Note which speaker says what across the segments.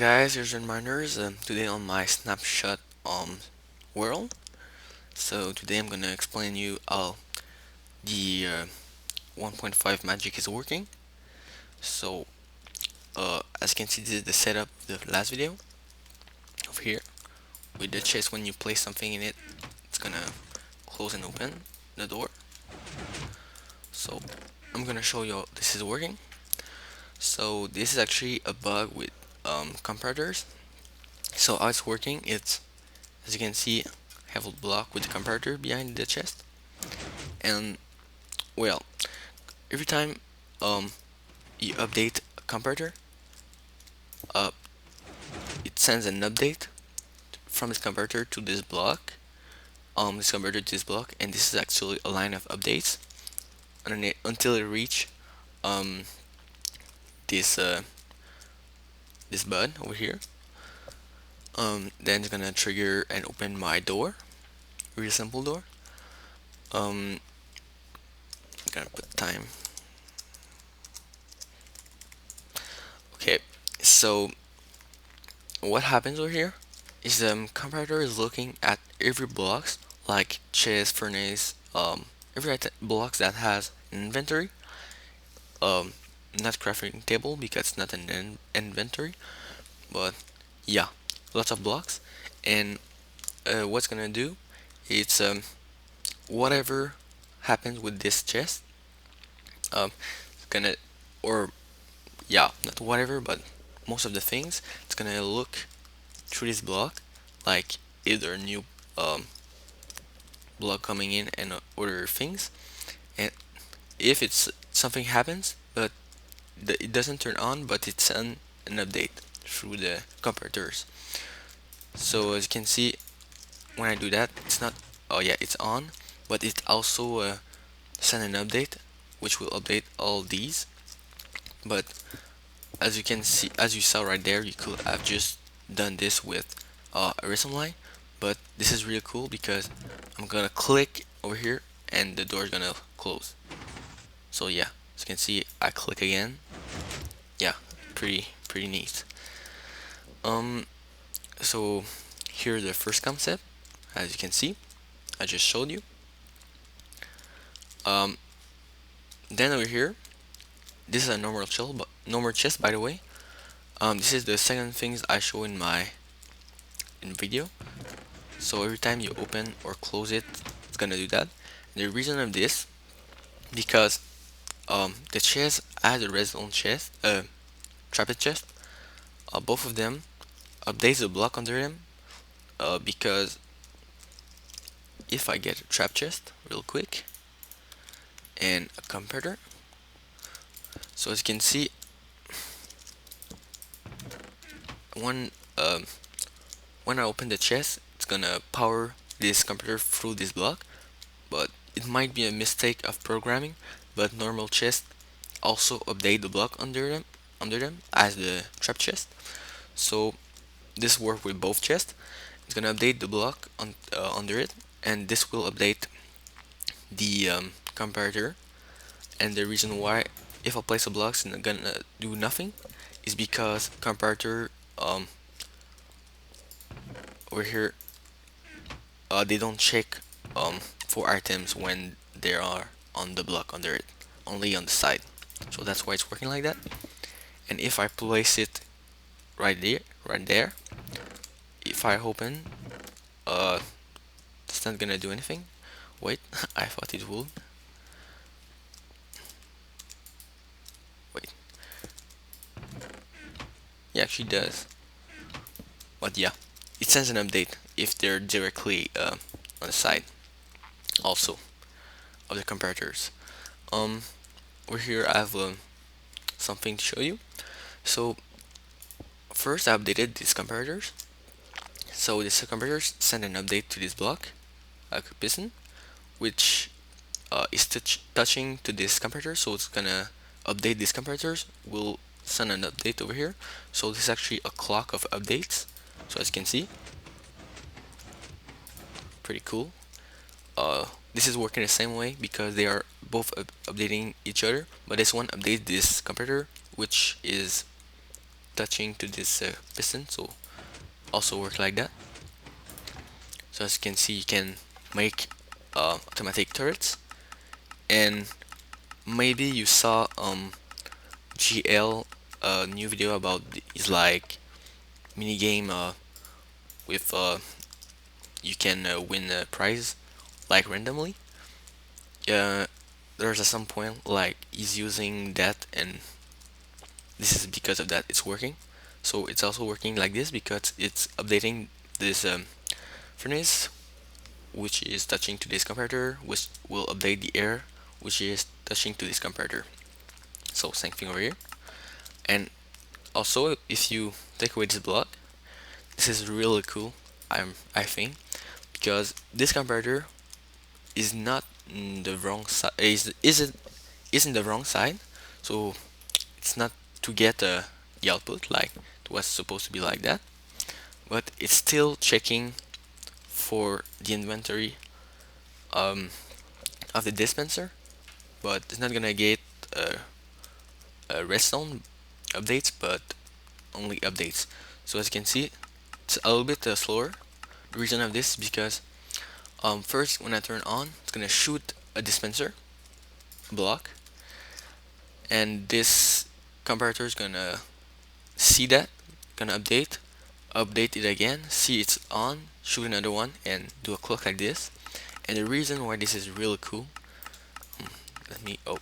Speaker 1: guys, here's Redsminers. Today on my snapshot world. So today I'm gonna explain you how the 1.5 magic is working. So as you can see, this is the setup of the last video over here. With the chest, when you place something in it, it's gonna close and open the door. So I'm gonna show you how this is working. So this is actually a bug with comparators. So how it's working, it's, as you can see, have a block with the comparator behind the chest, and well, every time um you update a comparator, uh it sends an update from this comparator to this block, this comparator to this block, and this is actually a line of updates until it reach um this this button over here. Then it's gonna trigger and open my door, really simple door. Gonna put time. Okay, so what happens over here is the comparator is looking at every blocks like chest, furnace, every blocks that has an inventory, um, not crafting table because it's not an inventory, but yeah, lots of blocks, and what's gonna do, it's whatever happens with this chest, it's gonna, or yeah, not whatever, but most of the things, it's gonna look through this block like either a new um, block coming in and other things, and if it's something happens but it doesn't turn on, but it's an update through the comparators. So as you can see, when I do that, it's not, oh yeah, it's on, but it also send an update which will update all these. But as you can see, as you saw right there, you could have just done this with a reason line, but this is really cool because I'm gonna click over here and the door is gonna close. So yeah, as you can see, I click again. Yeah, pretty neat. Um, so here's the first concept. As you can see, I just showed you. Um, then over here, this is a normal chest, by the way. This is the second things I show in my video. So every time you open or close it, it's gonna do that. The reason of this, because the chest has a redstone chest, trapped chest. Both of them updates the block under them. Because if I get a trap chest real quick and a comparator, so as you can see, when when I open the chest, it's gonna power this comparator through this block. But it might be a mistake of programming, but normal chest also update the block under them as the trap chest. So this work with both chests. It's gonna update the block under it, and this will update the comparator. And the reason why, if I place a block, it's not gonna do nothing, is because comparator over here, they don't check for items when they are on the block under it, only on the side. So that's why it's working like that. And if I place it right there, if I open, it's not gonna do anything. Wait, I thought it would. Wait, yeah, actually does. But yeah, it sends an update if they're directly on the side also of the comparators. Um, over here I have something to show you. So first I updated these comparators. So these comparators send an update to this block, a piston, which is touching to this comparator, so it's gonna update these comparators. Will send an update over here. So this is actually a clock of updates. So as you can see, pretty cool. This is working the same way because they are both updating each other, but this one updates this comparator, which is touching to this piston, so also work like that. So as you can see, you can make automatic turrets. And maybe you saw GL new video about is like mini game with you can win a prize like randomly. There's at some point like he's using that, and this is because of that it's working. So it's also working like this because it's updating this furnace, which is touching to this comparator, which will update the air, which is touching to this comparator. So same thing over here. And also, if you take away this block, this is really cool. I think because this comparator is not in the wrong side. Is in the wrong side, so it's not to get the output like it was supposed to be like that. But it's still checking for the inventory um, of the dispenser, but it's not gonna get redstone updates, but only updates. So as you can see, it's a little bit slower. The reason of this is because first when I turn on, it's gonna shoot a dispenser block, and this comparator is gonna see that, gonna update it again, see it's on, shoot another one, and do a clock like this. And the reason why this is really cool, let me, oh,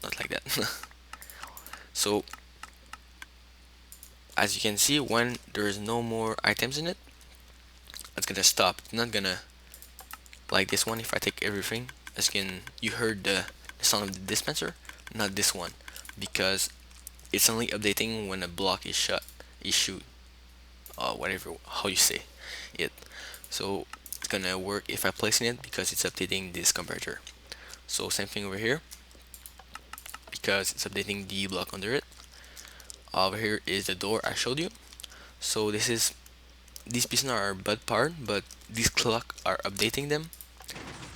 Speaker 1: not like that. So as you can see, when there's no more items in it, it's gonna stop. It's not gonna like this one. If I take everything, as you heard the sound of the dispenser, not this one, because it's only updating when a block is shoot, whatever how you say it. So it's gonna work if I place in it because it's updating this comparator. So same thing over here because it's updating the block under it. Over here is the door I showed you. So these pieces are bad part, but these clock are updating them.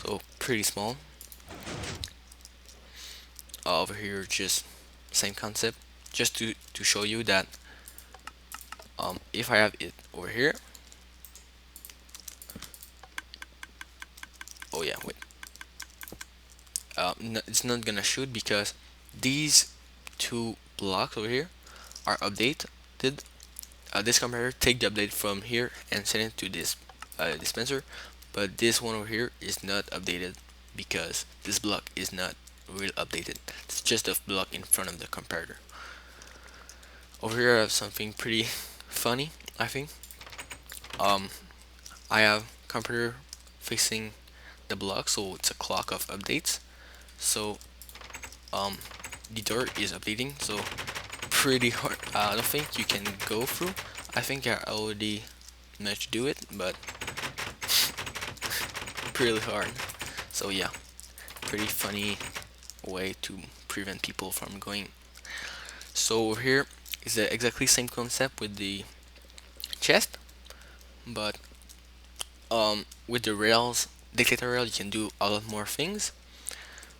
Speaker 1: So pretty small. Over here just same concept, just to show you that if I have it over here, oh yeah, wait, no, it's not gonna shoot because these two blocks over here are updated. This comparator take the update from here and send it to this dispenser, but this one over here is not updated because this block is not real updated. It's just a block in front of the comparator. Over here I have something pretty funny, I think. I have comparator facing the block, so it's a clock of updates. So the door is updating, so pretty hard. I don't think you can go through. I think I already managed to do it, but pretty hard. So yeah, pretty funny way to prevent people from going. So over here is the exactly same concept with the chest, but with the rails, Detector rail, you can do a lot more things.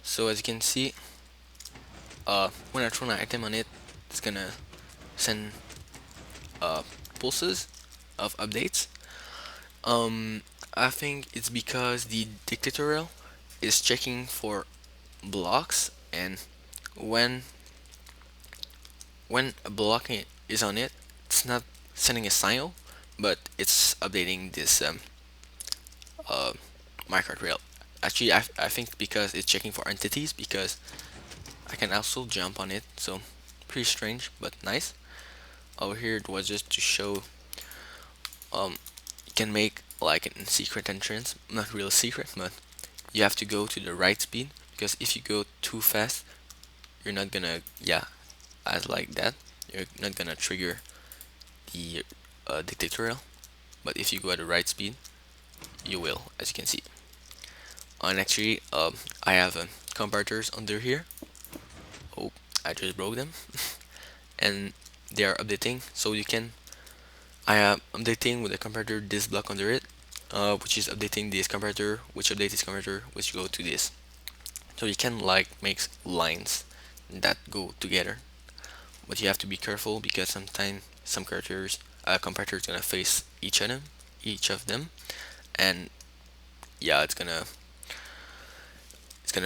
Speaker 1: So as you can see, when I throw an item on it, it's gonna send pulses of updates. I think it's because the Detector rail is checking for blocks, and when a block is on it, it's not sending a signal, but it's updating this Minecraft rail. Actually, I think because it's checking for entities, because I can also jump on it, so pretty strange but nice. Over here it was just to show you can make like a secret entrance, not real secret, but you have to go to the right speed, because if you go too fast, you're not gonna, yeah, as like that, you're not gonna trigger the dictatorial. But if you go at the right speed, you will, as you can see. And actually, I have comparators under here. Oh, I just broke them. And they are updating, so you can, I am updating with the comparator this block under it, which is updating this comparator, which updates this comparator, which go to this. So you can like make lines that go together, but you have to be careful because sometimes some characters, comparator is gonna face each of them, and yeah, it's gonna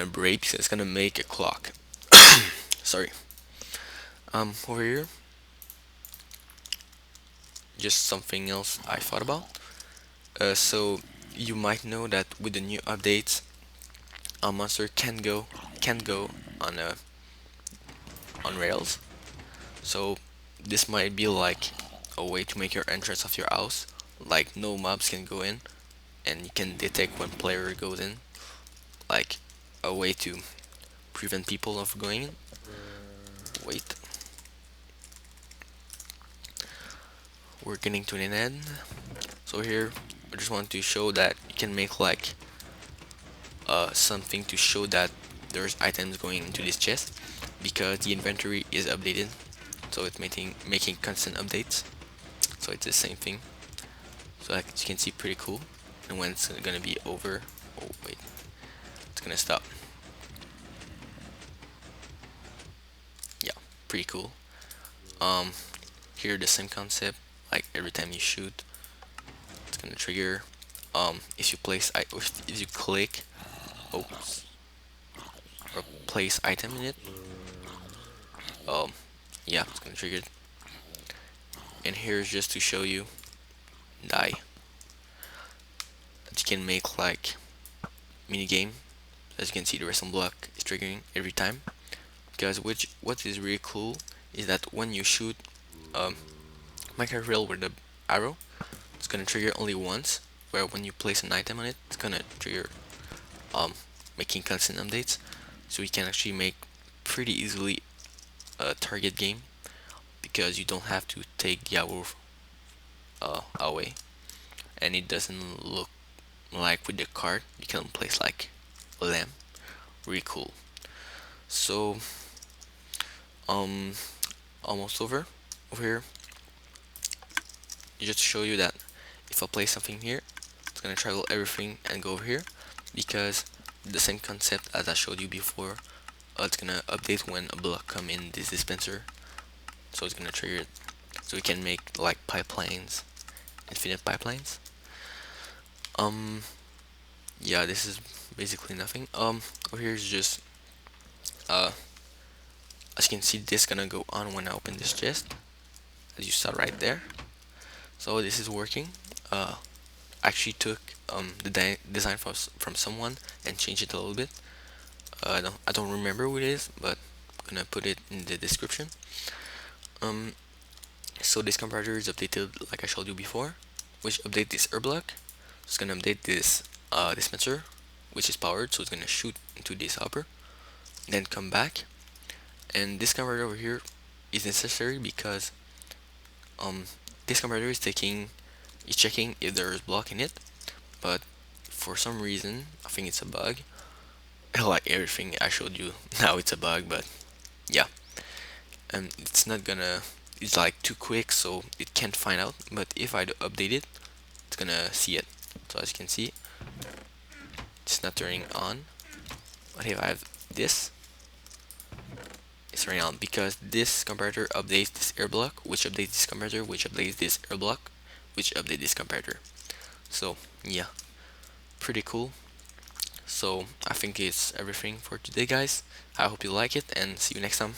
Speaker 1: break. So it's gonna make a clock. Sorry. Over here, just something else I thought about. So you might know that with the new updates, a monster can go on on rails. So this might be like a way to make your entrance of your house like no mobs can go in, and you can detect when player goes in, like a way to prevent people of going in. Wait, we're getting to an end. So here I just want to show that you can make like something to show that there's items going into this chest because the inventory is updated, so it's making constant updates. So it's the same thing. So like you can see, pretty cool. And when it's gonna be over, oh wait, it's gonna stop. Yeah, pretty cool. Um, here the same concept. Like every time you shoot, it's gonna trigger. If you if you click, oops, or place item in it, um, yeah, it's gonna trigger it. And here's just to show you die that you can make like mini game. As you can see, the redstone block is triggering every time. Because what is really cool is that when you shoot Minecraft rail with the arrow, it's gonna trigger only once. Where when you place an item on it, it's gonna trigger making constant updates. So you can actually make pretty easily a target game because you don't have to take the arrow away, and it doesn't look like with the card you can place like a lamp. Really cool. So um almost over here, just to show you that if I place something here, it's gonna travel everything and go over here because the same concept as I showed you before. It's gonna update when a block come in this dispenser, so it's gonna trigger it. So we can make like pipelines, infinite pipelines. Yeah, this is basically nothing. Over here is just uh as you can see, this gonna go on when I open this chest, as you saw right there. So this is working. Actually took the design from someone and changed it a little bit. I don't remember who it is, but I'm gonna put it in the description. Um, so this comparator is updated like I showed you before, which update this air block. It's gonna update this dispenser, which is powered, so it's gonna shoot into this hopper, then come back. And this comparator over here is necessary because um this comparator is checking if there is block in it, but for some reason I think it's a bug. Like everything I showed you now, it's a bug, but yeah, and it's not gonna, it's like too quick, so it can't find out. But if I update it, it's gonna see it. So as you can see, it's not turning on. But if I have this, it's turning on because this comparator updates this air block, which updates this comparator, which updates this air block, which updates this comparator. So yeah, pretty cool. So I think it's everything for today, guys. I hope you like it, and see you next time.